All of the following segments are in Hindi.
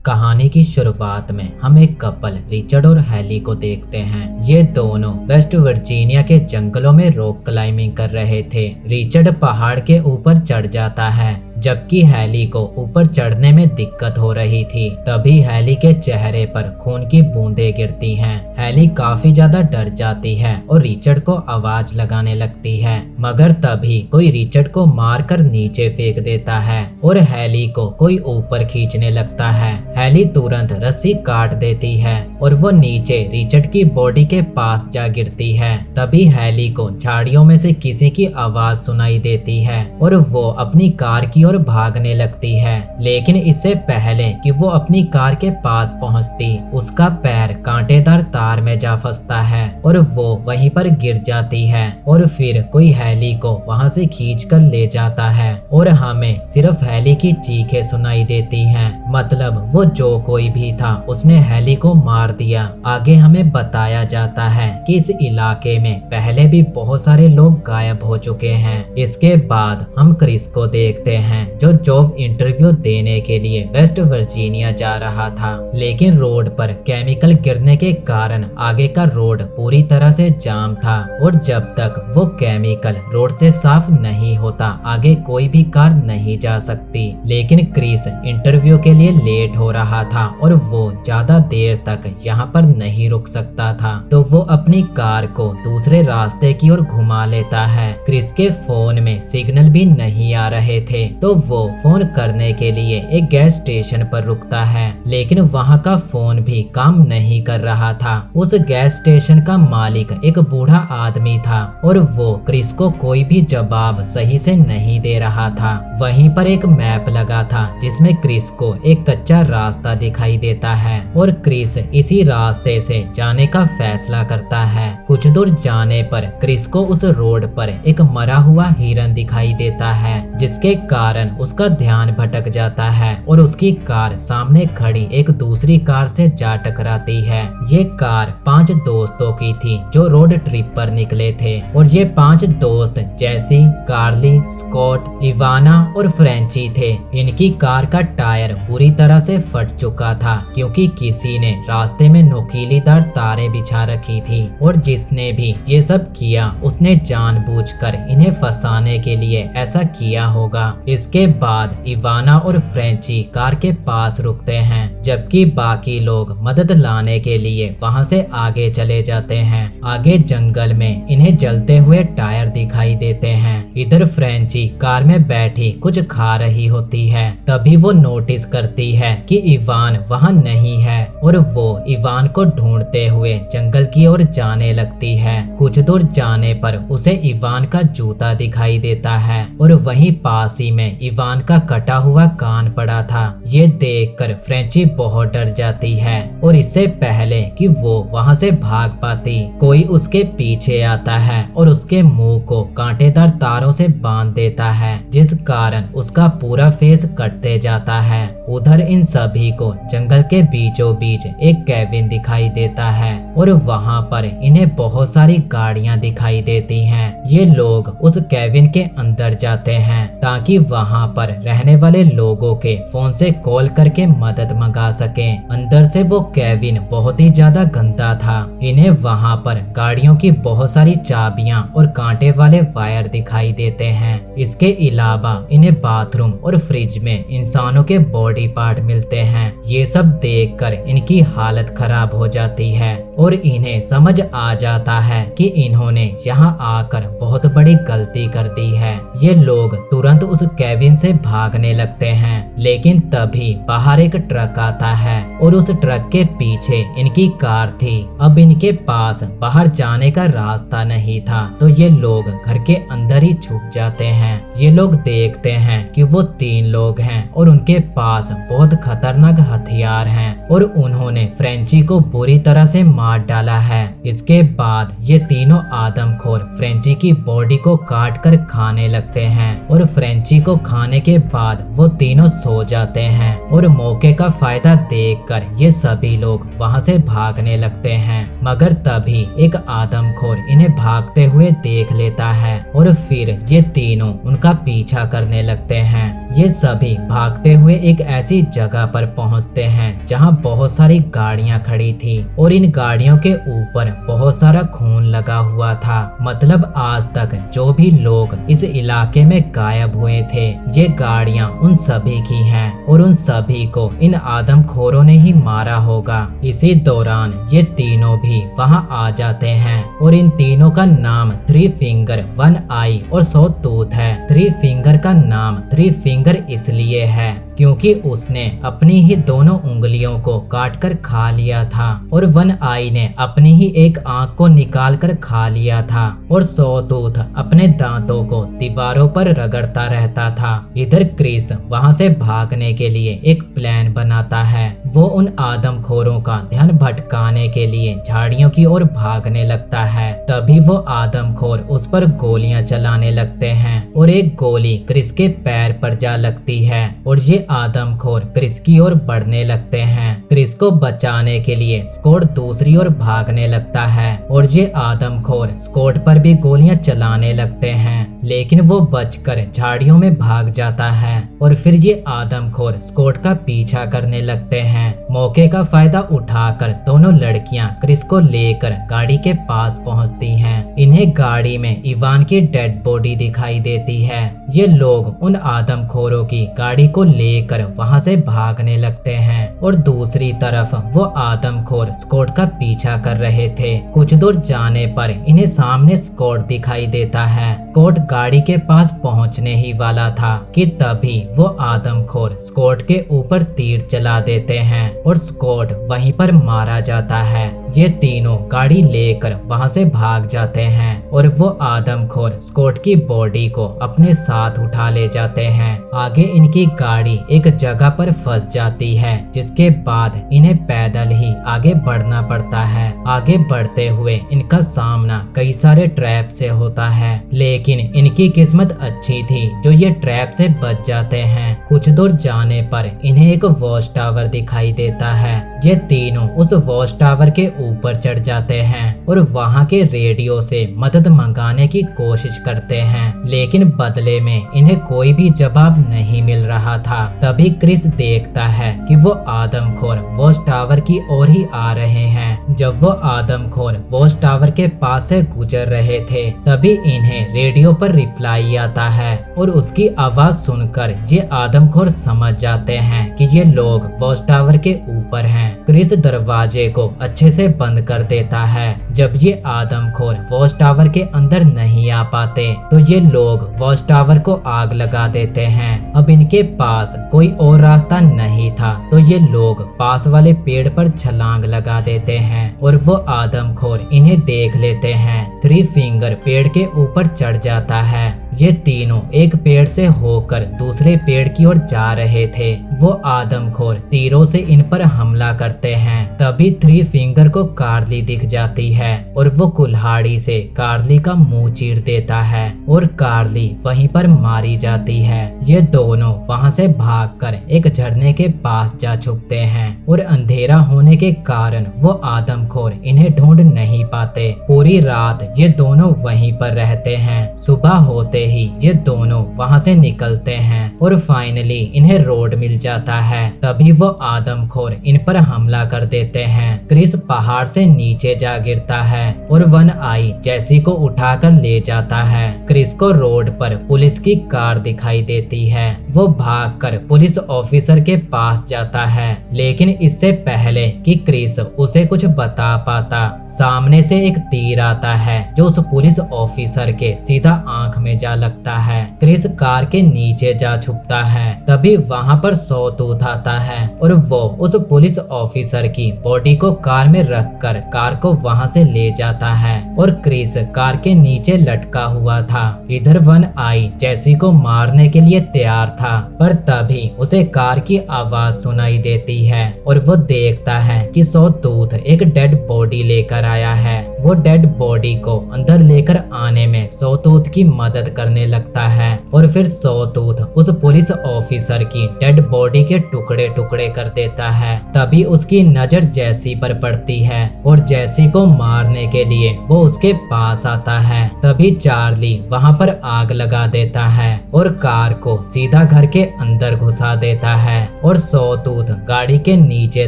कहानी की शुरुआत में हम एक कपल रिचर्ड और हैली को देखते हैं। ये दोनों वेस्ट वर्जीनिया के जंगलों में रॉक क्लाइंबिंग कर रहे थे। रिचर्ड पहाड़ के ऊपर चढ़ जाता है जबकि हैली को ऊपर चढ़ने में दिक्कत हो रही थी। तभी हैली के चेहरे पर खून की बूंदें गिरती हैं। हैली काफी ज्यादा डर जाती है और रिचर्ड को आवाज लगाने लगती है, मगर तभी कोई रिचर्ड को मारकर नीचे फेंक देता है और हैली को कोई ऊपर खींचने लगता है। हैली तुरंत रस्सी काट देती है और वो नीचे रिचर्ड की बॉडी के पास जा गिरती है। तभी हैली को झाड़ियों में से किसी की आवाज सुनाई देती है और वो अपनी कार की ओर भागने लगती है। लेकिन इससे पहले कि वो अपनी कार के पास पहुंचती, उसका पैर कांटेदार तार में जा फंसता है और वो वहीं पर गिर जाती है। और फिर कोई हैली को वहां से खींच कर ले जाता है और हमें सिर्फ हैली की चीखें सुनाई देती हैं। मतलब वो जो कोई भी था उसने हैली को मार दिया। आगे हमें बताया जाता है कि इस इलाके में पहले भी बहुत सारे लोग गायब हो चुके हैं। इसके बाद हम क्रिस को देखते हैं जो जॉब इंटरव्यू देने के लिए वेस्ट वर्जीनिया जा रहा था, लेकिन रोड पर केमिकल गिरने के कारण आगे का रोड पूरी तरह से जाम था और जब तक वो केमिकल रोड से साफ नहीं होता आगे कोई भी कार नहीं जा सकती। लेकिन क्रिस इंटरव्यू के लिए लेट हो रहा था और वो ज्यादा देर तक यहाँ पर नहीं रुक सकता था, तो वो अपनी कार को दूसरे रास्ते की ओर घुमा लेता है। क्रिस के फोन में सिग्नल भी नहीं आ रहे थे, तो वो फोन करने के लिए एक गैस स्टेशन पर रुकता है, लेकिन वहाँ का फोन भी काम नहीं कर रहा था। उस गैस स्टेशन का मालिक एक बूढ़ा आदमी था और वो क्रिस को कोई भी जवाब सही से नहीं दे रहा था। वहीं पर एक मैप लगा था जिसमें क्रिस को एक कच्चा रास्ता दिखाई देता है और क्रिस इसी रास्ते से जाने का फैसला करता है। कुछ दूर जाने पर क्रिस को उस रोड पर एक मरा हुआ हिरन दिखाई देता है, जिसके कारण उसका ध्यान भटक जाता है और उसकी कार सामने खड़ी एक दूसरी कार से जा टकराती है। ये कार 5 दोस्तों की थी जो रोड ट्रिप पर निकले थे और ये 5 दोस्त जैसी, कार्ली, स्कॉट, इवाना और फ्रेंची थे। इनकी कार का टायर पूरी तरह से फट चुका था क्योंकि किसी ने रास्ते में नुकीलीदार तारें बिछा रखी थी और जिसने भी ये सब किया उसने जानबूझकर इन्हें फंसाने के लिए ऐसा किया होगा। इसके बाद इवाना और फ्रेंची कार के पास रुकते हैं जबकि बाकी लोग मदद लाने के लिए वहां से आगे चले जाते हैं। आगे जंगल में इन्हें जलते हुए टायर दिखाई देते हैं। इधर फ्रेंची कार में बैठी कुछ खा रही होती है, तभी वो नोटिस करती है कि इवान वहां नहीं है और वो इवान को ढूंढते हुए जंगल की ओर जाने लगती है। कुछ दूर जाने पर उसे इवान का जूता दिखाई देता है और वहीं पास ही में इवान का कटा हुआ कान पड़ा था। ये देखकर फ्रेंची बहुत डर जाती है और इससे पहले कि वो वहां से भाग पाती, कोई उसके पीछे आता है और उसके मुंह को कांटेदार तारों से बांध देता है, जिस कारण उसका पूरा फेस कटते जाता है। उधर इन सभी को जंगल के बीचों बीच एक केबिन दिखाई देता है और वहां पर इन्हें बहुत सारी गाड़ियां दिखाई देती हैं। ये लोग उस केबिन के अंदर जाते हैं ताकि वहां पर रहने वाले लोगों के फोन से कॉल करके मदद मंगा सकें। अंदर से वो केबिन बहुत ही ज्यादा गंदा था। इन्हें वहां पर गाड़ियों की बहुत सारी चाबियां और कांटे वाले वायर दिखाई देते हैं। इसके अलावा इन्हें बाथरूम और फ्रिज में इंसानों के बॉडी पार्ट मिलते हैं। ये सब देखकर इनकी हालत खराब हो जाती है और इन्हें समझ आ जाता है कि इन्होंने यहाँ आकर बहुत बड़ी गलती कर दी है। ये लोग तुरंत उस केबिन से भागने लगते हैं, लेकिन तभी बाहर एक ट्रक आता है और उस ट्रक के पीछे इनकी कार थी। अब इनके पास बाहर जाने का रास्ता नहीं था, तो ये लोग घर के अंदर ही छुप जाते हैं। ये लोग देखते हैं कि वो 3 लोग हैं और उनके पास बहुत खतरनाक हथियार हैं और उन्होंने फ्रेंची को बुरी तरह से मार डाला है। इसके बाद ये तीनों आदमखोर फ्रेंची की बॉडी को काट कर खाने लगते हैं और फ्रेंची को खाने के बाद वो तीनों सो जाते हैं और मौके का फायदा देखकर ये सभी लोग वहां से भागने लगते हैं। मगर तभी एक आदमखोर इन्हें भागते हुए देख लेता है और फिर ये तीनों उनका पीछा करने लगते हैं। ये सभी भागते हुए एक ऐसी जगह पर पहुंचते हैं जहां बहुत सारी गाड़ियां खड़ी थी और इन गाड़ियों के ऊपर बहुत सारा खून लगा हुआ था। मतलब आज तक जो भी लोग इस इलाके में गायब हुए थे, ये गाड़ियां उन सभी की हैं और उन सभी को इन आदमखोरों ने ही मारा होगा। इसी दौरान ये तीनों भी वहां आ जाते हैं और इन तीनों का नाम थ्री फिंगर, वन आई और सौ टूथ है। थ्री फिंगर का नाम थ्री फिंगर इसलिए है क्योंकि उसने अपनी ही दोनों उंगलियों को काटकर खा लिया था और वन आई ने अपनी ही एक आंख को निकालकर खा लिया था और सौ टूथ अपने दांतों को दीवारों पर रगड़ता रहता था। इधर क्रिस वहां से भागने के लिए एक प्लान बनाता है। वो उन आदमखोरों का ध्यान भटकाने के लिए झाड़ियों की ओर भागने लगता है। तभी वो आदमखोर उस पर गोलियां चलाने लगते हैं और एक गोली क्रिस के पैर पर जा लगती है और ये आदमखोर क्रिस की ओर बढ़ने लगते हैं। क्रिस को बचाने के लिए स्कॉट दूसरी ओर भागने लगता है और ये आदमखोर स्कॉट पर भी गोलियां चलाने लगते हैं, लेकिन वो बचकर झाड़ियों में भाग जाता है और फिर ये आदमखोर स्कॉट का पीछा करने लगते हैं। मौके का फायदा उठाकर दोनों लड़कियां क्रिस को लेकर गाड़ी के पास पहुंचती हैं। इन्हें गाड़ी में इवान की डेड बॉडी दिखाई देती है। ये लोग उन आदमखोरों की गाड़ी को लेकर वहां से भागने लगते हैं और दूसरी तरफ वो आदमखोर स्कॉट का पीछा कर रहे थे। कुछ दूर जाने पर इन्हें सामने स्कॉट दिखाई देता है। स्कॉट गाड़ी के पास पहुंचने ही वाला था कि तभी वो आदमखोर स्कॉट के ऊपर तीर चला देते हैं और स्कॉट वहीं पर मारा जाता है। ये तीनों गाड़ी लेकर वहां से भाग जाते हैं और वो आदमखोर स्कॉट की बॉडी को अपने साथ उठा ले जाते हैं। आगे इनकी गाड़ी एक जगह पर फंस जाती है, जिसके बाद इन्हें पैदल ही आगे बढ़ना पड़ता है। आगे बढ़ते हुए इनका सामना कई सारे ट्रैप से होता है, लेकिन इनकी किस्मत अच्छी थी जो ये ट्रैप से बच जाते हैं। कुछ दूर जाने पर इन्हें एक वॉच टावर दिखाई देता है। ये तीनों उस वॉच टावर के ऊपर चढ़ जाते हैं और वहां के रेडियो से मदद मंगाने की कोशिश करते हैं, लेकिन बदले में इन्हें कोई भी जवाब नहीं मिल रहा था। तभी क्रिस देखता है कि वो आदमखोर वॉच टावर की ओर ही आ रहे हैं। जब वो आदमखोर वॉच टावर के पास से गुजर रहे थे, तभी इन्हें रेडियो पर रिप्लाई आता है और उसकी आवाज सुनकर ये आदमखोर समझ जाते हैं कि ये लोग वॉच टावर के ऊपर हैं। क्रिस दरवाजे को अच्छे से बंद कर देता है। जब ये आदमखोर वॉच टावर के अंदर नहीं आ पाते तो ये लोग वॉच टावर को आग लगा देते हैं। अब इनके पास कोई और रास्ता नहीं था तो ये लोग पास वाले पेड़ पर छलांग लगा देते हैं और वो आदमखोर इन्हें देख लेते हैं। थ्री फिंगर पेड़ के ऊपर चढ़ जाता है। ये तीनों एक पेड़ से होकर दूसरे पेड़ की ओर जा रहे थे। वो आदमखोर तीरों से इन पर हमला करते हैं। तभी थ्री फिंगर को कार्ली दिख जाती है और वो कुल्हाड़ी से कार्ली का मुंह चीर देता है और कार्ली वहीं पर मारी जाती है। ये दोनों वहां से भागकर एक झरने के पास जा छुपते हैं और अंधेरा होने के कारण वो आदमखोर इन्हें ढूंढ नहीं पाते। पूरी रात ये दोनों वहीं पर रहते हैं। सुबह होते ही ये दोनों वहां से निकलते हैं और फाइनली इन्हें रोड मिल जाता है। तभी वो आदमखोर इन पर हमला कर देते हैं। क्रिस पहाड़ से नीचे जा गिरता है और वन आई जैसी को उठाकर ले जाता है। क्रिस को रोड पर पुलिस की कार दिखाई देती है। वो भागकर पुलिस ऑफिसर के पास जाता है, लेकिन इससे पहले कि क्रिस उसे कुछ बता पाता, सामने से एक तीर आता है जो उस पुलिस ऑफिसर के सीधा आंख में जा लगता है। क्रिस कार के नीचे जा छुपता है। तभी वहां पर सौ टूथ आता है और वो उस पुलिस ऑफिसर की बॉडी को कार में रखकर कार को वहां से ले जाता है और क्रिस कार के नीचे लटका हुआ था। इधर वन आई जैसी को मारने के लिए तैयार था, पर तभी उसे कार की आवाज सुनाई देती है और वो देखता है कि सौ टूथ एक डेड बॉडी लेकर आया है। वो डेड बॉडी को अंदर लेकर आने में सॉटूथ की मदद करने लगता है और फिर सॉटूथ उस पुलिस ऑफिसर की डेड बॉडी के टुकड़े टुकड़े कर देता है। तभी उसकी नजर जैसी पर पड़ती है और जैसी को मारने के लिए वो उसके पास आता है। तभी चार्ली वहाँ पर आग लगा देता है और कार को सीधा घर के अंदर घुसा देता है और सॉटूथ गाड़ी के नीचे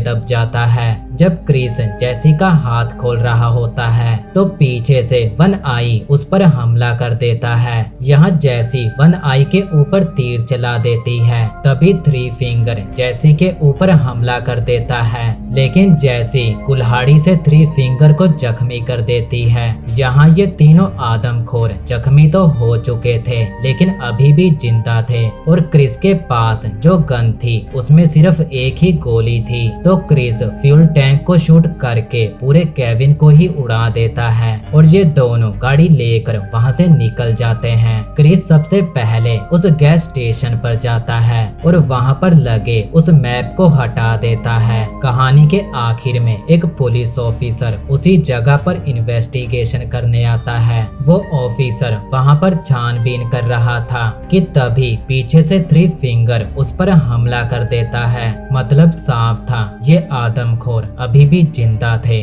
दब जाता है। जब क्रिस जैसी का हाथ खोल रहा होता है तो पीछे से वन आई उस पर हमला कर देता है। यहाँ जैसी वन आई के ऊपर तीर चला देती है। तभी थ्री फिंगर जैसी के ऊपर हमला कर देता है, लेकिन जैसी कुल्हाड़ी से थ्री फिंगर को जख्मी कर देती है। यहाँ ये तीनों आदमखोर जख्मी तो हो चुके थे लेकिन अभी भी जिंदा थे और क्रिस के पास जो गन थी उसमें सिर्फ एक ही गोली थी। तो क्रिस फ्यूल टैंक को शूट करके पूरे केविन को ही उड़ा देता है और ये दोनों गाड़ी लेकर वहाँ से निकल जाते हैं। क्रिस सबसे पहले उस गैस स्टेशन पर जाता है और वहाँ पर लगे उस मैप को हटा देता है। कहानी के आखिर में एक पुलिस ऑफिसर उसी जगह पर इन्वेस्टिगेशन करने आता है। वो ऑफिसर वहाँ पर छानबीन कर रहा था कि तभी पीछे से थ्री फिंगर उस पर हमला कर देता है। मतलब साफ था ये आदमखोर अभी भी जिंदा थे।